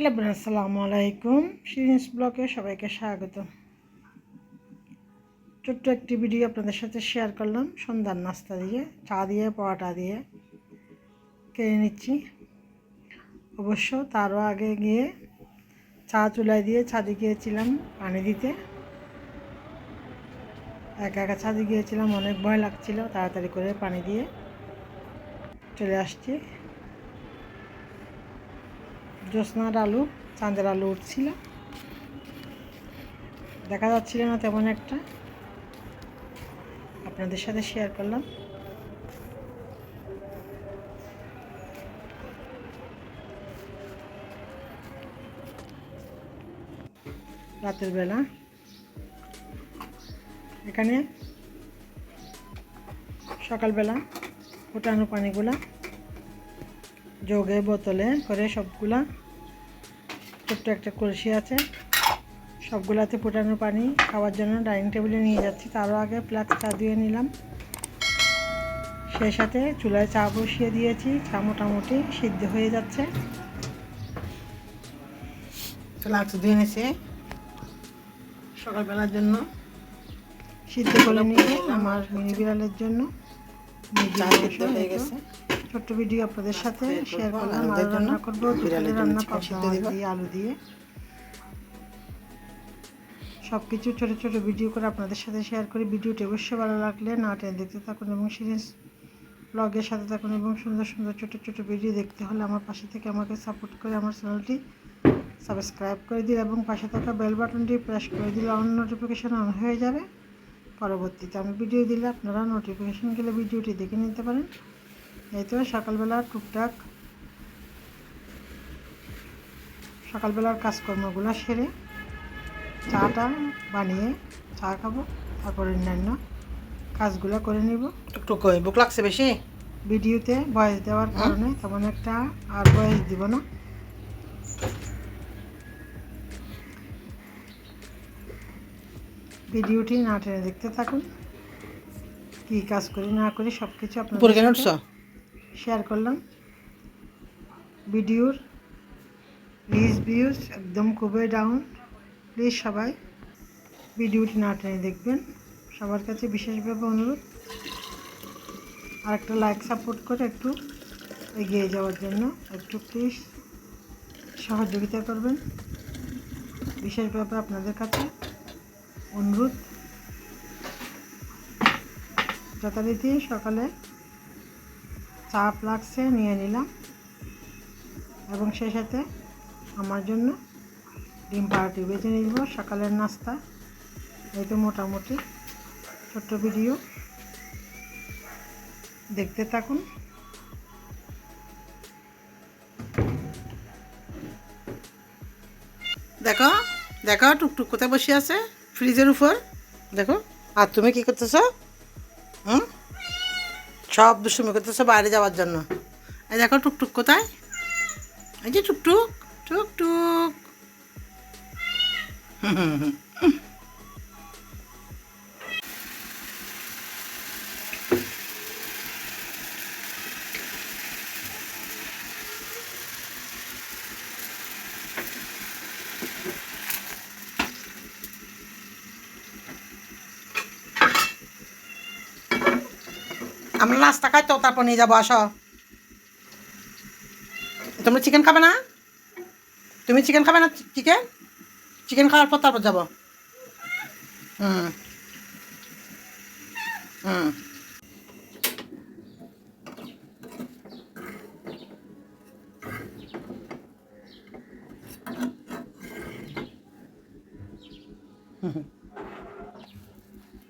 Hello বন্ধুরা, আসসালামু আলাইকুম। শিরিনস ব্লগে সবাইকে স্বাগত। ছোট্ট একটি ভিডিও আপনাদের সাথে শেয়ার করলাম। সন্ধ্যার নাস্তা দিয়ে চা দিয়ে পরোটা দিয়ে খেয়ে নিচ্ছি। অবশ্য তারও আগে গিয়ে চা চুলায় দিয়ে ছাদে গিয়েছিলাম পানি দিতে। একা একা ছাদে গিয়েছিলাম, অনেক ভয় লাগছিল। তাড়াতাড়ি করে পানি দিয়ে চলে আসছি। জ্যোৎস্নার আলু, চাঁদের আলু উঠছিল, দেখা যাচ্ছিল না তেমন একটা। আপনাদের সাথে শেয়ার করলাম। রাতের বেলা এখানে সকালবেলা ফুটানো পানিগুলা জগে বোতলে করে সবগুলা, ছোট্ট একটা কলসি আছে, সবগুলাতে ফুটানো পানি খাওয়ার জন্য ডাইনিং টেবিলে নিয়ে যাচ্ছি। তারও আগে ফ্লাক্স চা দিয়ে নিলাম। সেই সাথে চুলায় চা বসিয়ে দিয়েছি। চা মোটামুটি সিদ্ধ হয়ে যাচ্ছে। ফ্লাক্স ধুয়ে নিয়েছি সকালবেলার জন্য, সিদ্ধ করে নিয়ে আমার মিনি বিড়ালের জন্য। চা সিদ্ধ হয়ে গেছে। ছোট্ট ভিডিও আপনাদের সাথে শেয়ার করলাম। আরও রান্না করবো, বিড়ালের রান্না পাবদা দিয়ে আলু দিয়ে সব কিছু ছোটো ছোটো ভিডিও করে আপনাদের সাথে শেয়ার করি। ভিডিওটি অবশ্যই ভালো লাগলে না টেনে দেখতে থাকুন এবং সিরিজ ব্লগের সাথে থাকুন। এবং সুন্দর সুন্দর ছোটো ছোটো ভিডিও দেখতে হলে আমার পাশে থেকে আমাকে সাপোর্ট করে আমার চ্যানেলটি সাবস্ক্রাইব করে দিন এবং পাশে থাকা বেল বাটনটি প্রেস করে দিলে অন নোটিফিকেশান অন হয়ে যাবে। পরবর্তীতে আমি ভিডিও দিলে আপনারা নোটিফিকেশান গেলে ভিডিওটি দেখে নিতে পারেন। এই তো সকালবেলা টুকটাক সকালবেলার কাজকর্মগুলো সেরে চাটা বানিয়ে চা খাবো, তারপর অন্যান্য কাজগুলো করে নিব। টুকটুক বুক লাগছে বেশি। ভিডিওতে ভয়েস দেওয়ার কারণে তেমন একটা আর ভয়েস দিব না। ভিডিওটি না টেনে দেখতে থাকুন। কী কাজ করি না করি সব কিছু আপনাদের সাথে শেয়ার করলাম। ভিডিওর ভিউজ একদম খুবই ডাউন। প্লিজ সবাই ভিডিওটি না টেনে দেখবেন। সবার কাছে বিশেষভাবে অনুরোধ, আর একটা লাইক সাপোর্ট করে একটু এগিয়ে যাওয়ার জন্য একটু প্লিজ সহযোগিতা করবেন। বিশেষভাবে আপনাদের কাছে অনুরোধ। যথারীতি সকালে চা ফ্লাক্সে নিয়ে নিলাম এবং সেই সাথে আমার জন্য ডিম পাউরুটি বেজে নিব সকালের নাস্তা। এই তো মোটামুটি ছোট্ট ভিডিও দেখতে থাকুন। দেখো দেখো টুকটুক কোথায় বসে আছে ফ্রিজের উপর, দেখো। আর তুমি কি করতেছ? সব দুষ্টুমি করতেছো বাইরে যাওয়ার জন্য। এই দেখো টুকটুক কোথায়, এই যে টুকটুক টুকটুক। আমরা নাস্তা খাই তো, তারপর নিয়ে যাবো। আসো, তোমরা চিকেন খাবে না? তুমি চিকেন খাবে না? চিকেন খাওয়ার পর তারপর যাবো। হুম হুম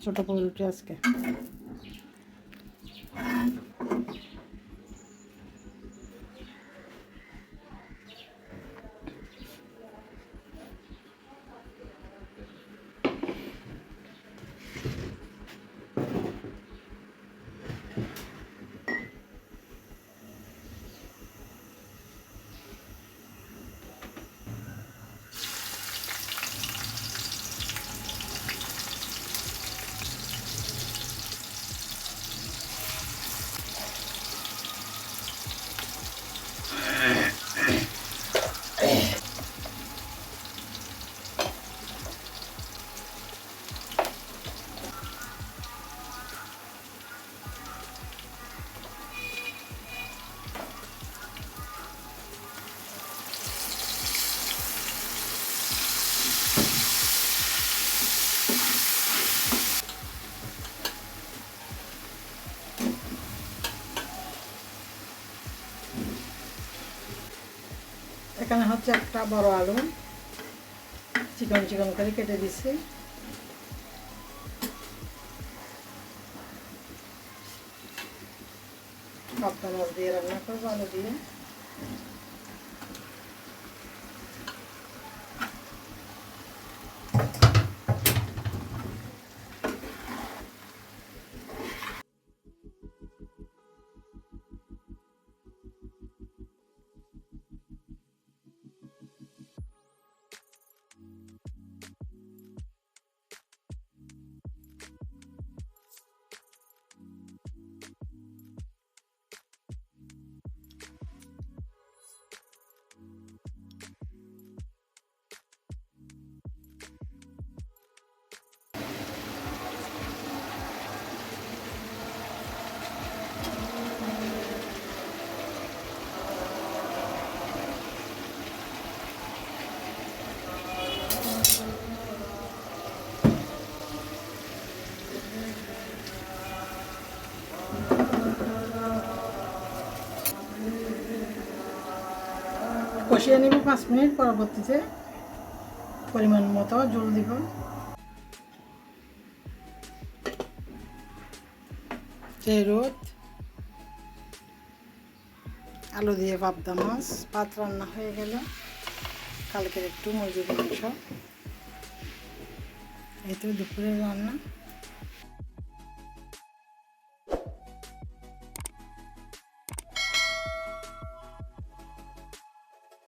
ছোটো পাউরুটি আজকে। এখানে হচ্ছে একটা বড় আলু চিকন চিকন করে কেটে দিছি। পাবদা মাছ দিয়ে রান্না করবো আলু দিয়ে। কষিয়ে নেব 5 মিনিট, পরবর্তীতে পরিমাণ মতো জল দিব। রোদ আলু দিয়ে পাবদা মাছ ভাত রান্না হয়ে গেল। কালকের একটু মুরগির মাংস, এই তো দুপুরের রান্না।